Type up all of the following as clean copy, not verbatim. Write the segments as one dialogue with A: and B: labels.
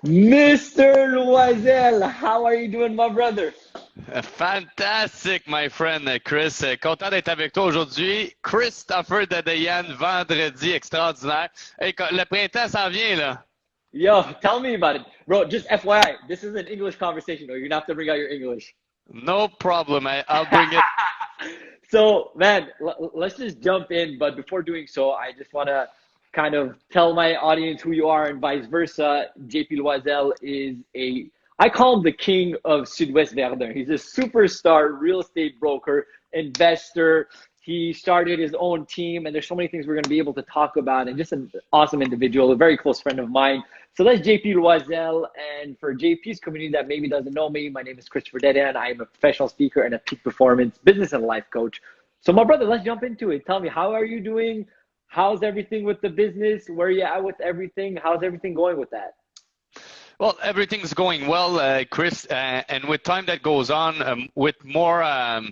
A: Mr. Loiselle, how are you doing, my brother?
B: Fantastique, my friend Chris. Content d'être avec toi aujourd'hui. Christopher Dedeyan, vendredi extraordinaire. Hey, le printemps s'en vient, là.
A: Yo, tell me about it. Bro, just FYI, this is an English conversation, or you're gonna have to bring out your English.
B: No problem. I'll bring it.
A: So, man, let's just jump in. But before doing so, I just want to kind of tell my audience who you are and vice versa. JP Loiselle is I call him the king of Sud-Ouest Verdun. He's a superstar real estate broker, investor. He started his own team, and there's so many things we're going to be able to talk about. And just an awesome individual, a very close friend of mine. So that's JP Loiselle. And for JP's community that maybe doesn't know me, my name is Christopher Dedeyan. I am a professional speaker and a peak performance business and life coach. So my brother, let's jump into it. Tell me, how are you doing? How's everything with the business? Where are you at with everything? How's everything going with that?
B: Well, everything's going well, Chris. And with time that goes on, with more I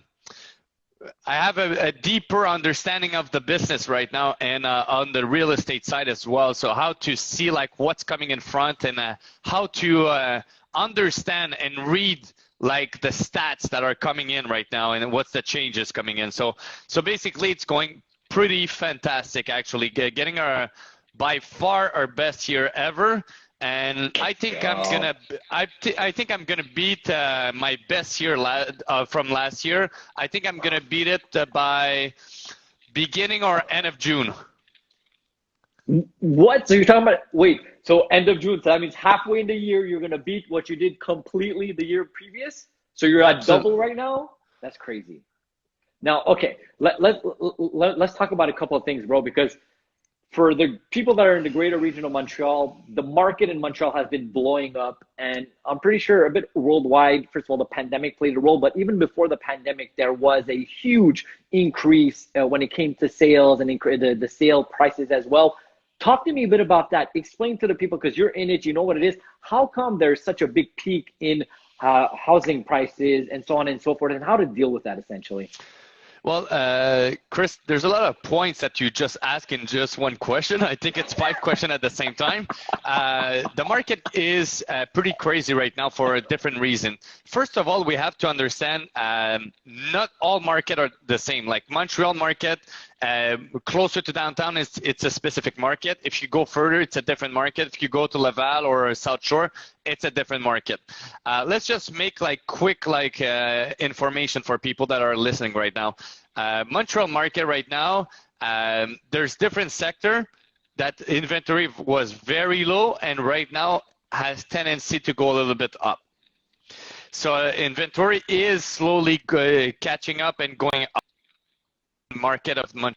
B: have a deeper understanding of the business right now and on the real estate side as well. So how to see like what's coming in front and how to understand and read like the stats that are coming in right now and what's the changes coming in. So basically it's going pretty fantastic actually. Getting our by far our best year ever. And I think I think I'm gonna beat my best year from last year. I think I'm gonna beat it by beginning or end of June.
A: What? So you're talking about, wait, so end of June. So that means halfway in the year, you're going to beat what you did completely the year previous? So you're at
B: Absolutely.
A: double right now? That's crazy. Now, okay, let's talk about a couple of things, bro, because for the people that are in the greater region of Montreal, the market in Montreal has been blowing up. And I'm pretty sure a bit worldwide, first of all, the pandemic played a role. But even before the pandemic, there was a huge increase when it came to sales and the sale prices as well. Talk to me a bit about that. Explain to the people, because you're in it, you know what it is. How come there's such a big peak in housing prices and so on and so forth, and how to deal with that essentially?
B: Well, Chris, there's a lot of points that you just ask in just one question. I think it's five questions at the same time. The market is pretty crazy right now for a different reason. First of all, we have to understand not all market are the same. Like Montreal market, closer to downtown, it's a specific market. If you go further, it's a different market. If you go to Laval or South Shore, it's a different market. Let's just make like quick information for people that are listening right now. Montreal market right now, there's different sector that inventory was very low and right now has tendency to go a little bit up. So inventory is slowly catching up and going up. Market of Montreal,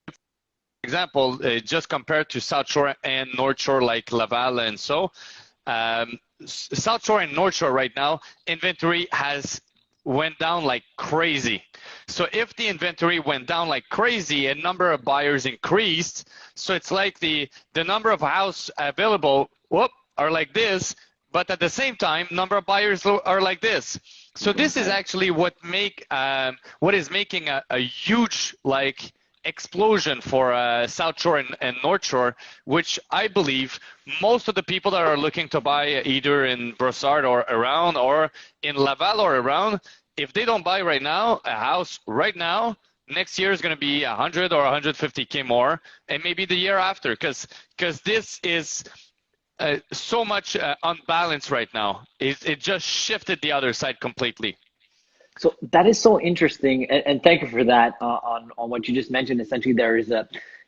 B: for example, just compared to South Shore and North Shore like Laval and so, South Shore and North Shore right now, inventory has went down like crazy. So if the inventory went down like crazy and number of buyers increased, so it's like the number of house available are like this, but at the same time, number of buyers are like this. So this is actually what is making a huge like explosion for South Shore and North Shore, which I believe most of the people that are looking to buy either in Brossard or around or in Laval or around, if they don't buy right now a house right now, next year is going to be 100 or 150K more, and maybe the year after, because this is so much unbalanced right now. It just shifted the other side completely.
A: So that is so interesting, and thank you for that on what you just mentioned. Essentially, there is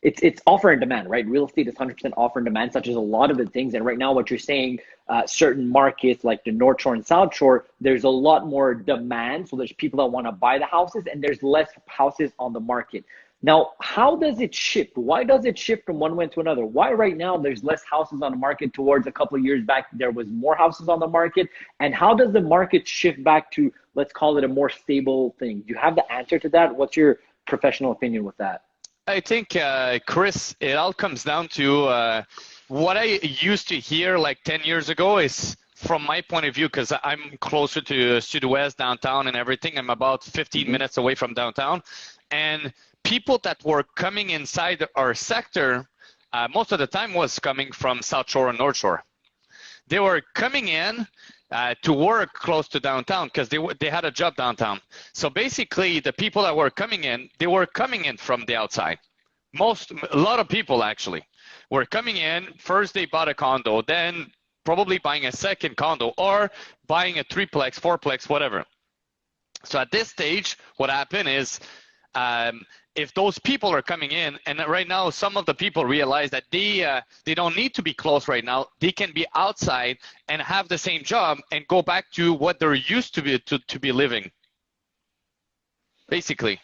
A: it's offer and demand, right? Real estate is 100% offer and demand, such as a lot of the things. And right now, what you're saying, certain markets like the North Shore and South Shore, there's a lot more demand. So there's people that want to buy the houses, and there's less houses on the market. Now, how does it shift? Why does it shift from one way to another? Why right now there's less houses on the market towards a couple of years back there was more houses on the market? And how does the market shift back to, let's call it, a more stable thing? Do you have the answer to that? What's your professional opinion with that?
B: I think, Chris, it all comes down to what I used to hear like 10 years ago is from my point of view, because I'm closer to Sud-Ouest, downtown and everything. I'm about 15 minutes away from downtown. And people that were coming inside our sector, most of the time was coming from South Shore and North Shore. they were coming in to work close to downtown because they had a job downtown. So basically, the people that were coming in, they were coming in from the outside. A lot of people actually were coming in. First, they bought a condo, then probably buying a second condo or buying a threeplex, fourplex, whatever. So at this stage, what happened is, if those people are coming in, and right now some of the people realize that they don't need to be close right now. They can be outside and have the same job and go back to what they're used to be living, basically.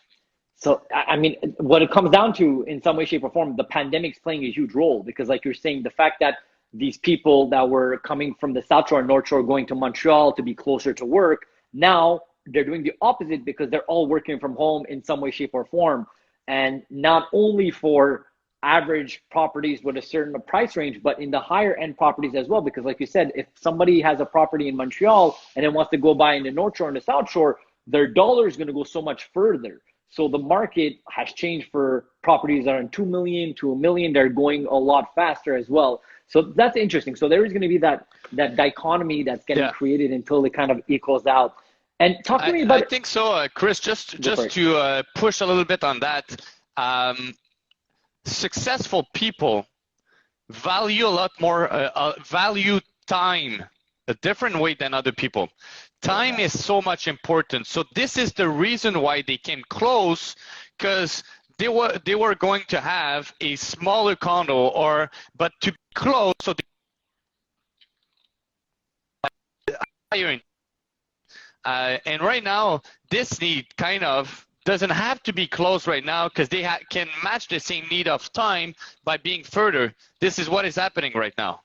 A: So, I mean, what it comes down to in some way, shape, or form, the pandemic's playing a huge role because, like you're saying, the fact that these people that were coming from the South Shore and North Shore going to Montreal to be closer to work, now they're doing the opposite because they're all working from home in some way, shape, or form. And not only for average properties with a certain price range, but in the higher end properties as well. Because like you said, if somebody has a property in Montreal and then wants to go buy in the North Shore and the South Shore, their dollar is going to go so much further. So the market has changed for properties that are in 2 million to a million. They're going a lot faster as well. So that's interesting. So there is going to be that dichotomy that's getting created until it kind of equals out. And talk to me about.
B: I think so, Chris. Just to push a little bit on that. Successful people value a lot more value time a different way than other people. Time is so much important. So this is the reason why they came close, because they were going to have a smaller condo, but to be close, so hiring. And right now, this need kind of doesn't have to be close right now because they can match the same need of time by being further. This is what is happening right now.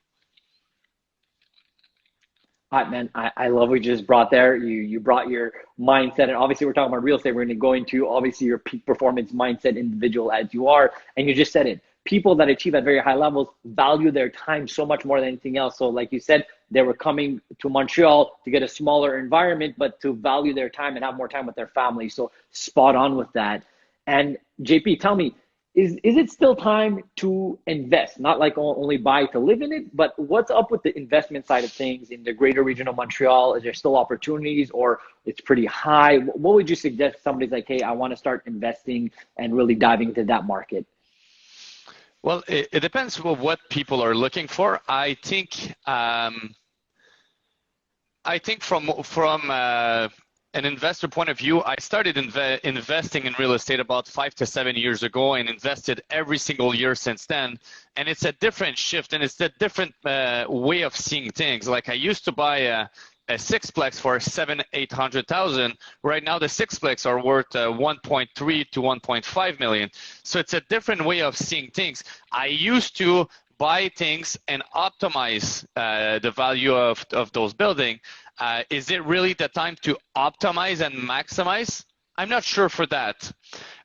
A: All right, man, I love what you just brought there. You brought your mindset, and obviously we're talking about real estate. We're going to go into obviously your peak performance mindset individual as you are, and you just said it. People that achieve at very high levels value their time so much more than anything else. So like you said, they were coming to Montreal to get a smaller environment, but to value their time and have more time with their family. So spot on with that. And JP, tell me, is it still time to invest? Not like only buy to live in it, but what's up with the investment side of things in the greater region of Montreal? Is there still opportunities or it's pretty high? What would you suggest somebody's like, hey, I want to start investing and really diving into that market?
B: Well, it depends on what people are looking for. I think from an investor point of view, I started investing in real estate about 5 to 7 years ago and invested every single year since then. And it's a different shift and it's a different way of seeing things. Like I used to buy a sixplex for $700,000-800,000. Right now, the sixplex are worth 1.3 to 1.5 million. So it's a different way of seeing things. I used to buy things and optimize the value of those buildings. Is it really the time to optimize and maximize? I'm not sure for that.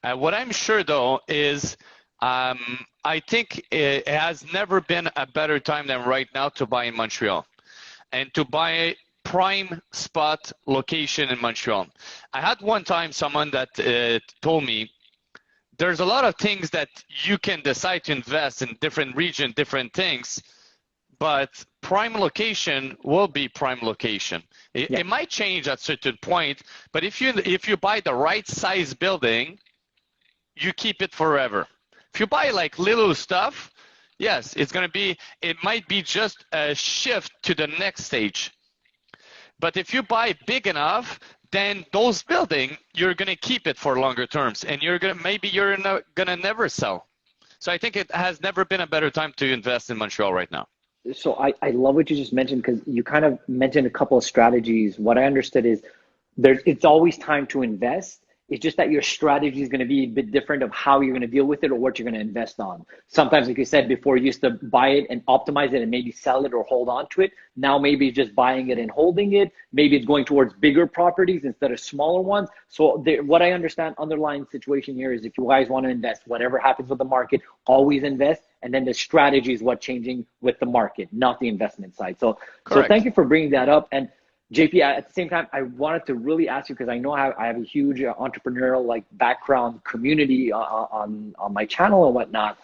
B: What I'm sure though is I think it has never been a better time than right now to buy in Montreal and to buy prime spot location in Montreal. I had one time someone that told me there's a lot of things that you can decide to invest in different region, different things, but prime location will be prime location. It might change at a certain point, but if you buy the right size building, you keep it forever. If you buy like little stuff, yes, it might be just a shift to the next stage. But if you buy big enough, then those buildings, you're going to keep it for longer terms, and you're going to never sell. So I think it has never been a better time to invest in Montreal right now.
A: So I love what you just mentioned because you kind of mentioned a couple of strategies. What I understood is it's always time to invest. It's just that your strategy is going to be a bit different of how you're going to deal with it or what you're going to invest on. Sometimes, like you said before, you used to buy it and optimize it and maybe sell it or hold on to it. Now maybe it's just buying it and holding it. Maybe it's going towards bigger properties instead of smaller ones. So what I understand underlying situation here is if you guys want to invest, whatever happens with the market, always invest. And then the strategy is what's changing with the market, not the investment side. So thank you for bringing that up. And JP, at the same time, I wanted to really ask you because I know I have a huge entrepreneurial background community on my channel and whatnot.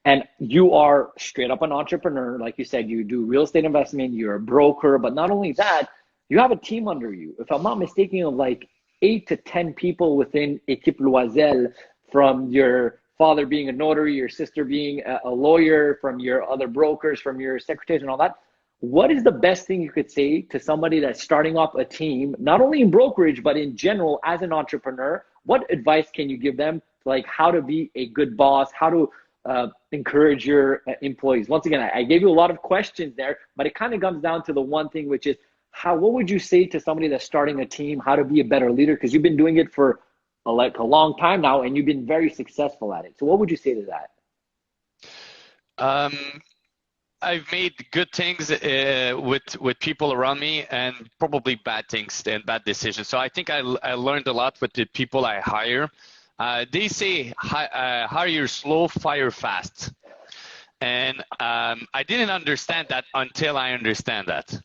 A: and you are straight up an entrepreneur. Like you said, you do real estate investment, you're a broker, but not only that, you have a team under you. If I'm not mistaken, of like 8 to 10 people within Equipe Loiselle, from your father being a notary, your sister being a lawyer, from your other brokers, from your secretaries and all that. What is the best thing you could say to somebody that's starting up a team, not only in brokerage, but in general as an entrepreneur? What advice can you give them, like how to be a good boss, how to encourage your employees? Once again, I gave you a lot of questions there, but it kind of comes down to the one thing, which is what would you say to somebody that's starting a team, how to be a better leader? Because you've been doing it for a long time now, and you've been very successful at it. So what would you say to that?
B: I've made good things with people around me, and probably bad things and bad decisions. So I think I learned a lot with the people I hire. They say hire slow, fire fast, and I didn't understand that until I understand that.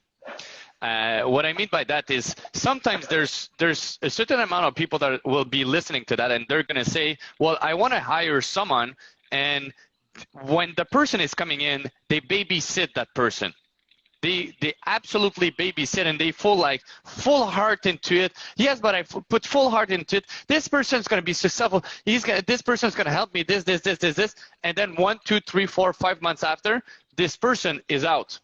B: What I mean by that is sometimes there's a certain amount of people that will be listening to that, and they're going to say, well, I want to hire someone, and when the person is coming in, they babysit that person. They absolutely babysit, and they full heart into it. Yes, but I put full heart into it. This person's going to be successful. This person's going to help me. This, and then 1, 2, 3, 4, 5 months after, this person is out.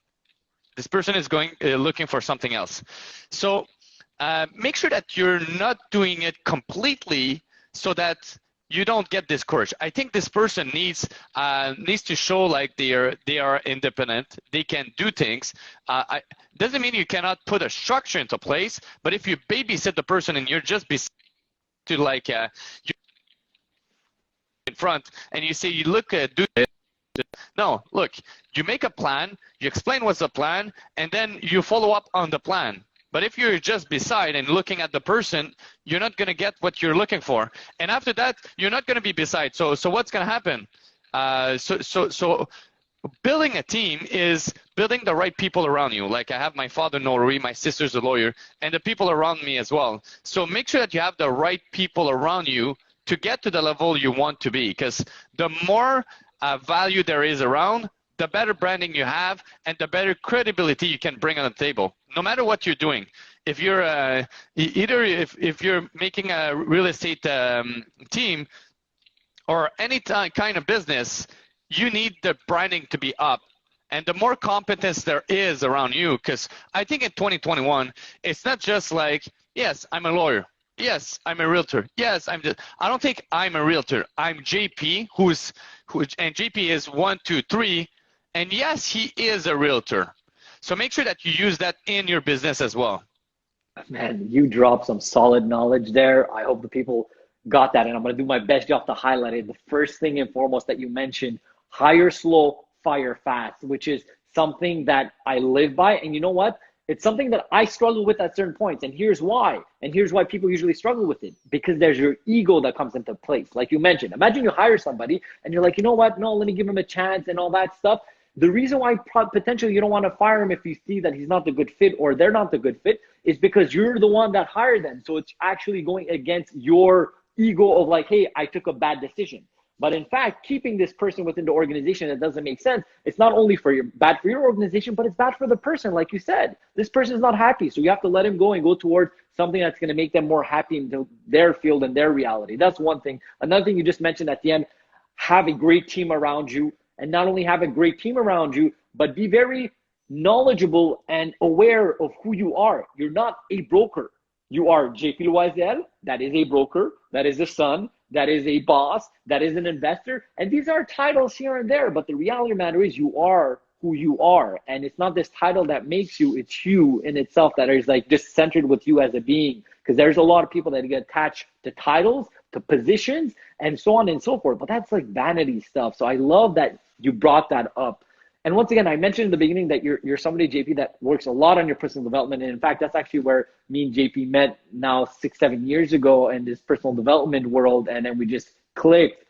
B: This person is going looking for something else. So make sure that you're not doing it completely so that you don't get discouraged. I think this person needs to show like they are independent. They can do things. Doesn't mean you cannot put a structure into place. But if you babysit the person and you're just to like you in front and you say you look do it. No, look. You make a plan. You explain what's the plan, and then you follow up on the plan. But if you're just beside and looking at the person, you're not going to get what you're looking for. And after that, you're not going to be beside. So what's going to happen? So building a team is building the right people around you. Like I have my father notary, my sister's a lawyer, and the people around me as well. So make sure that you have the right people around you to get to the level you want to be. Because the more value there is around, the better branding you have, and the better credibility you can bring on the table, no matter what you're doing. If you're if you're making a real estate team or any kind of business, you need the branding to be up, and the more competence there is around you. Because I think in 2021, it's not just like, yes, I'm a lawyer. Yes, I'm a realtor. Yes, I don't think I'm a realtor. I'm JP, and JP is 1, 2, 3. And yes, he is a realtor. So make sure that you use that in your business as well.
A: Man, you dropped some solid knowledge there. I hope the people got that, and I'm going to do my best job to highlight it. The first thing and foremost that you mentioned, hire slow, fire fast, which is something that I live by. And you know what? It's something that I struggle with at certain points. And here's why. And here's why people usually struggle with it. Because there's your ego that comes into place. Like you mentioned, imagine you hire somebody and you're like, you know what? No, let me give him a chance and all that stuff. The reason why potentially you don't want to fire him if you see that he's not the good fit or they're not the good fit is because you're the one that hired them. So it's actually going against your ego of like, hey, I took a bad decision. But in fact, keeping this person within the organization that doesn't make sense, it's not only bad for your organization, but it's bad for the person. Like you said, this person is not happy. So you have to let him go and go towards something that's going to make them more happy in their field and their reality. That's one thing. Another thing you just mentioned at the end, have a great team around you. And not only have a great team around you, but be very knowledgeable and aware of who you are. You're not a broker. You are JP Loiselle, that is a broker, that is a son, that is a boss, that is an investor. And these are titles here and there, but the reality of the matter is you are who you are. And it's not this title that makes you, it's you in itself that is like just centered with you as a being. Because there's a lot of people that get attached to titles, to positions, and so on and so forth. But that's like vanity stuff. So I love that you brought that up. And once again, I mentioned in the beginning that you're somebody, JP, that works a lot on your personal development. And in fact, that's actually where me and JP met now 6-7 years ago in this personal development world. And then we just clicked.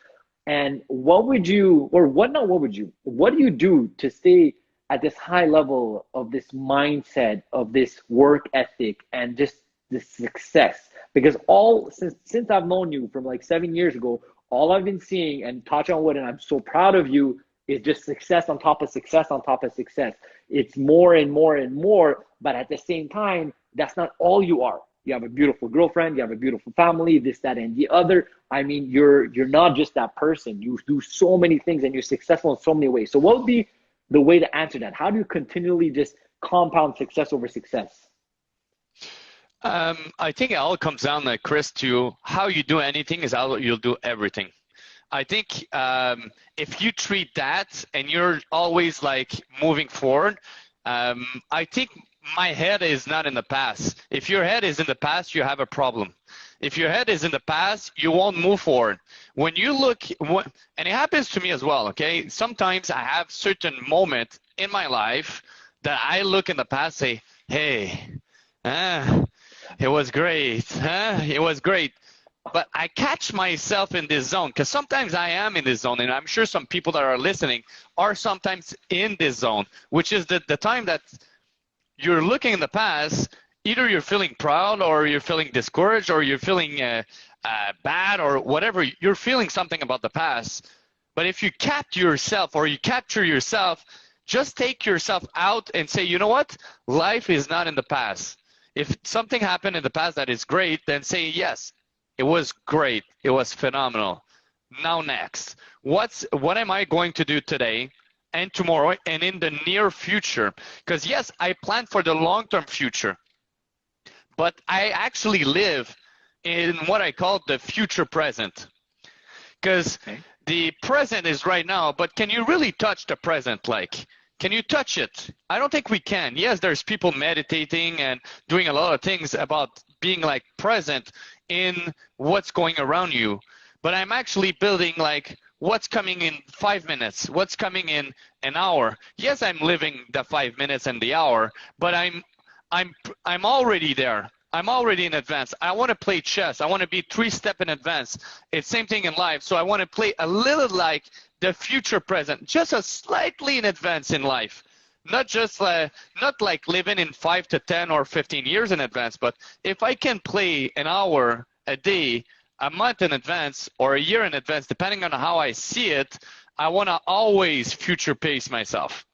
A: And what do you do to stay at this high level of this mindset, of this work ethic, and just this success? Because since I've known you from like 7 years ago, all I've been seeing, and touch on wood, and I'm so proud of you, is just success on top of success on top of success. It's more and more and more, but at the same time, that's not all you are. You have a beautiful girlfriend, you have a beautiful family, this, that, and the other. I mean, you're not just that person. You do so many things and you're successful in so many ways. So what would be the way to answer that? How do you continually just compound success over success?
B: I think it all comes down, Chris, to how you do anything is how you'll do everything. I think if you treat that and you're always like moving forward, I think my head is not in the past. If your head is in the past, you have a problem. If your head is in the past, you won't move forward. When you look, and it happens to me as well, okay? Sometimes I have certain moments in my life that I look in the past, say, hey, it was great, it was great. But I catch myself in this zone because sometimes I am in this zone, and I'm sure some people that are listening are sometimes in this zone, which is the time that you're looking in the past. Either you're feeling proud or you're feeling discouraged or you're feeling bad or whatever. You're feeling something about the past. But if you capture yourself, just take yourself out and say, you know what? Life is not in the past. If something happened in the past that is great, then say, yes, it was great. It was phenomenal. Now next, what am I going to do today and tomorrow and in the near future? Because yes, I plan for the long-term future, but I actually live in what I call the future present. Because the present is right now, but can you really touch the present? Like, can you touch it? I don't think we can. Yes, there's people meditating and doing a lot of things about being like present in what's going around you. But I'm actually building like what's coming in 5 minutes, what's coming in an hour. Yes, I'm living the 5 minutes and the hour, but I'm already there. I'm already in advance. I want to play chess. I want to be 3 steps in advance. It's same thing in life. So I want to play a little like the future present, just a slightly in advance in life. Not just not like living in 5 to 10 or 15 years in advance, but if I can play an hour a day, a month in advance, or a year in advance, depending on how I see it, I want to always future pace myself.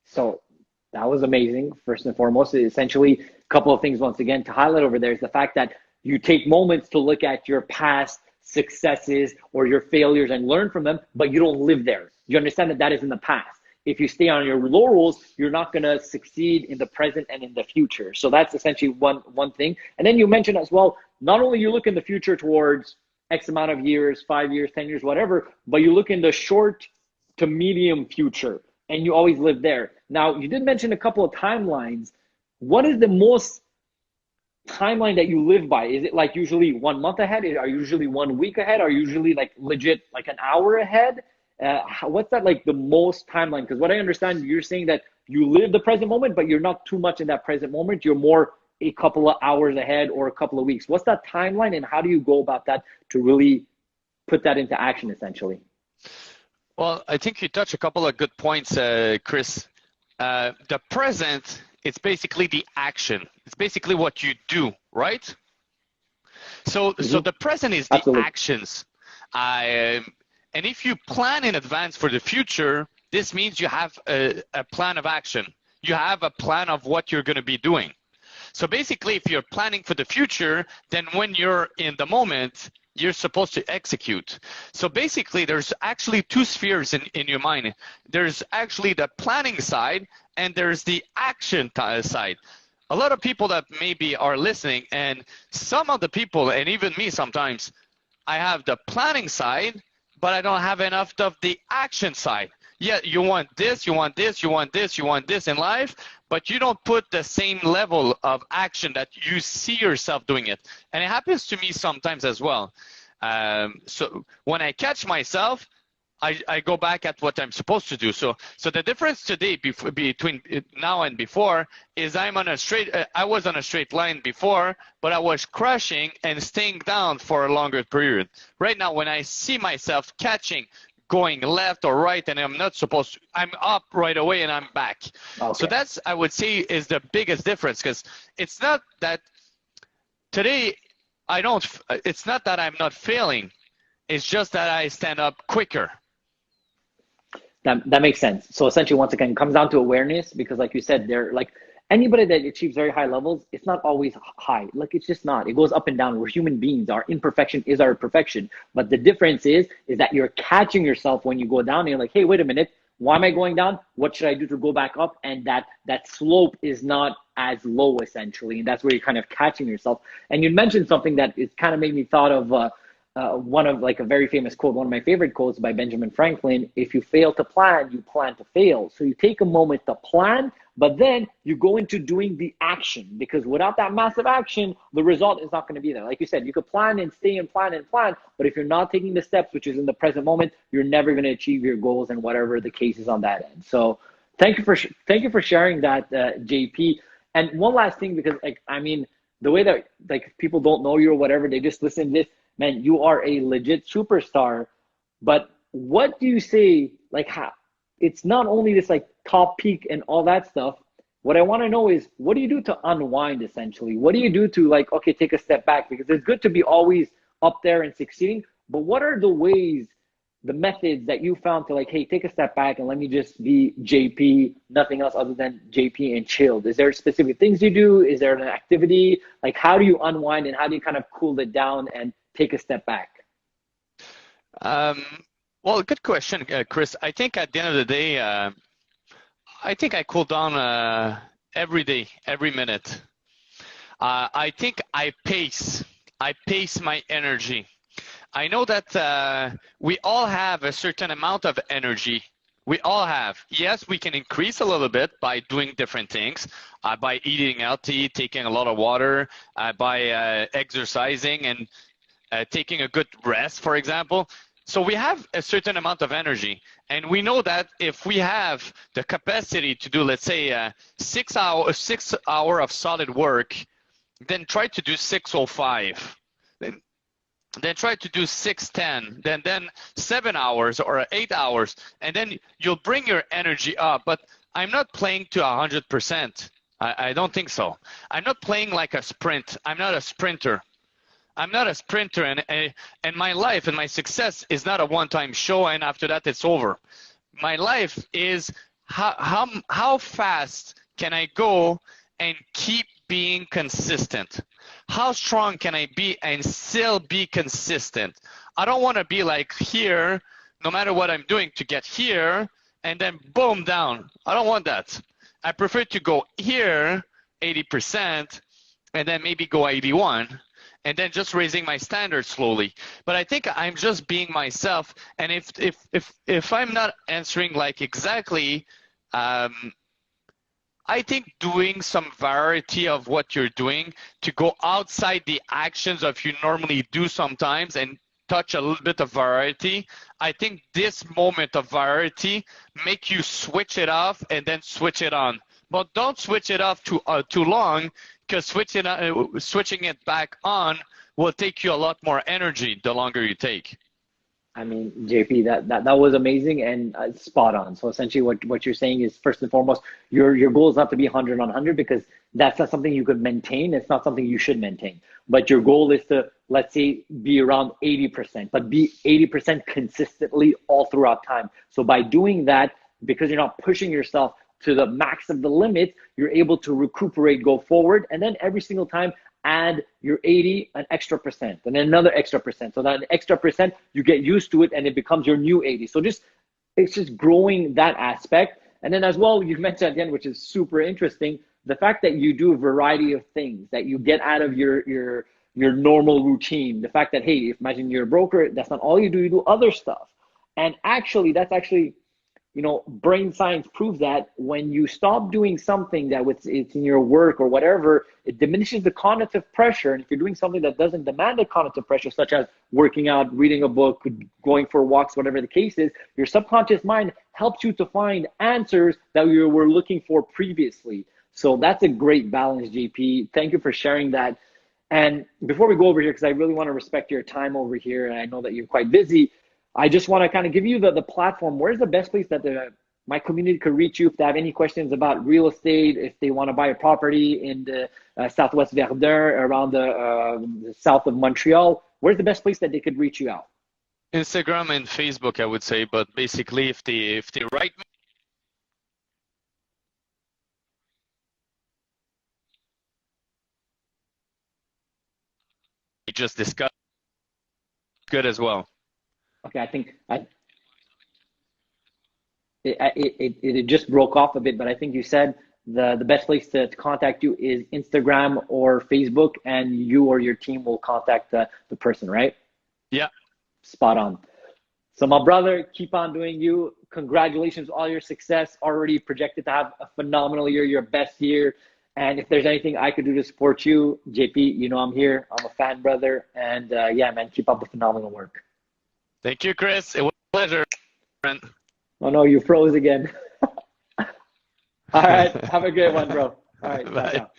A: So that was amazing. First and foremost, essentially, a couple of things once again to highlight over there is the fact that you take moments to look at your past successes or your failures and learn from them, but you don't live there. You understand that that is in the past. If you stay on your laurels, you're not going to succeed in the present and in the future. So that's essentially one thing. And then you mentioned as well, not only you look in the future towards X amount of years, 5 years, 10 years, whatever, but you look in the short to medium future and you always live there. Now, you did mention a couple of timelines. What is the most timeline that you live by? Is it like usually 1 month ahead? Are you usually 1 week ahead? Are you usually like legit like an hour ahead? What's that like the most timeline? Because what I understand, you're saying that you live the present moment, but you're not too much in that present moment. You're more a couple of hours ahead or a couple of weeks. What's that timeline and how do you go about that to really put that into action essentially?
B: Well, I think you touched a couple of good points, Chris. The present, it's basically the action. It's basically what you do, right? So the present is the
A: Absolutely.
B: actions. And if you plan in advance for the future, this means you have a plan of action. You have a plan of what you're going to be doing. So basically, if you're planning for the future, then when you're in the moment, you're supposed to execute. So basically, there's actually 2 spheres in your mind. There's actually the planning side, and there's the action side. A lot of people that maybe are listening, and some of the people, and even me sometimes, I have the planning side, but I don't have enough of the action side. Yeah, you want this, you want this, you want this, you want this in life, but you don't put the same level of action that you see yourself doing it. And it happens to me sometimes as well. So when I catch myself, I go back at what I'm supposed to do. So the difference today between now and before is I was on a straight line before, but I was crashing and staying down for a longer period. Right now, when I see myself catching, going left or right, and I'm not supposed to, I'm up right away and I'm back. Okay. So that's, I would say, is the biggest difference, because it's not that today it's not that I'm not failing. It's just that I stand up quicker.
A: That makes sense. So essentially, once again, it comes down to awareness because, like you said, they're like anybody that achieves very high levels, it's not always high. Like it's just not. It goes up and down. We're human beings. Our imperfection is our perfection. But the difference is that you're catching yourself when you go down and you're like, hey, wait a minute. Why am I going down? What should I do to go back up? And that slope is not as low essentially. And that's where you're kind of catching yourself. And you mentioned something that it kind of made me thought of one of like a very famous quote, one of my favorite quotes by Benjamin Franklin. If you fail to plan, you plan to fail. So you take a moment to plan, but then you go into doing the action because without that massive action, the result is not going to be there. Like you said, you could plan and stay and plan and plan, but if you're not taking the steps, which is in the present moment, you're never going to achieve your goals and whatever the case is on that end. So thank you for sharing that, JP. And one last thing, because like, I mean, the way that like people don't know you or whatever, they just listen to this, man, you are a legit superstar. But what do you say, like how it's not only this like top peak and all that stuff. What I want to know is what do you do to unwind essentially? What do you do to like, okay, take a step back? Because it's good to be always up there and succeeding, but what are the ways, the methods that you found to like, hey, take a step back and let me just be JP, nothing else other than JP and chilled? Is there specific things you do? Is there an activity? Like how do you unwind and how do you kind of cool it down and take a step back?
B: Well, good question, Chris. I think at the end of the day, I think I cool down every day, every minute. I think I pace my energy. I know that we all have a certain amount of energy. We all have. Yes, we can increase a little bit by doing different things, by eating healthy, taking a lot of water, by exercising and taking a good rest, for example. So we have a certain amount of energy, and we know that if we have the capacity to do, let's say, 6 hour of solid work, then try to do 6:05. Then try to do 6:10. Then 7 hours or 8 hours, and then you'll bring your energy up. But I'm not playing to 100%. I don't think so. I'm not playing like a sprint. I'm not a sprinter. And my life and my success is not a one-time show, and after that it's over. My life is how fast can I go and keep being consistent? How strong can I be and still be consistent? I don't want to be like here, no matter what I'm doing, to get here and then boom, down. I don't want that. I prefer to go here 80% and then maybe go 81. And then just raising my standards slowly. But I think I'm just being myself. And if I'm not answering like exactly, I think doing some variety of what you're doing to go outside the actions of you normally do sometimes and touch a little bit of variety. I think this moment of variety make you switch it off and then switch it on. But don't switch it off too long, because switching it back on will take you a lot more energy the longer you take.
A: I mean, JP, that was amazing and spot on. So essentially what you're saying is first and foremost, your goal is not to be 100 on 100 because that's not something you could maintain. It's not something you should maintain. But your goal is to, let's say, be around 80%, but be 80% consistently all throughout time. So by doing that, because you're not pushing yourself to the max of the limit, you're able to recuperate, go forward, and then every single time add your 80, an extra percent, and then another extra percent. So that an extra percent, you get used to it and it becomes your new 80. So it's just growing that aspect. And then as well, you mentioned at the end, which is super interesting, the fact that you do a variety of things that you get out of your normal routine. The fact that, hey, imagine you're a broker, that's not all you do other stuff. And actually, that's actually, brain science proves that when you stop doing something that it's in your work or whatever, it diminishes the cognitive pressure. And if you're doing something that doesn't demand the cognitive pressure, such as working out, reading a book, going for walks, whatever the case is, your subconscious mind helps you to find answers that you were looking for previously. So that's a great balance, JP. Thank you for sharing that. And before we go over here, because I really want to respect your time over here, and I know that you're quite busy, I just want to kind of give you the platform. Where's the best place that my community could reach you if they have any questions about real estate, if they want to buy a property in the Southwest Verdun, around the south of Montreal? Where's the best place that they could reach you out?
B: Instagram and Facebook, I would say, but basically if they write me, just discuss good as well.
A: Okay, I think it just broke off a bit, but I think you said the best place to contact you is Instagram or Facebook, and you or your team will contact the person, right?
B: Yeah.
A: Spot on. So my brother, keep on doing you. Congratulations, all your success. Already projected to have a phenomenal year, your best year. And if there's anything I could do to support you, JP, you know I'm here. I'm a fan, brother. And yeah, man, keep up the phenomenal work.
B: Thank you, Chris. It was a pleasure.
A: Oh no, you froze again. All right, have a good one, bro. All right, ciao,
B: Bye.
A: ciao.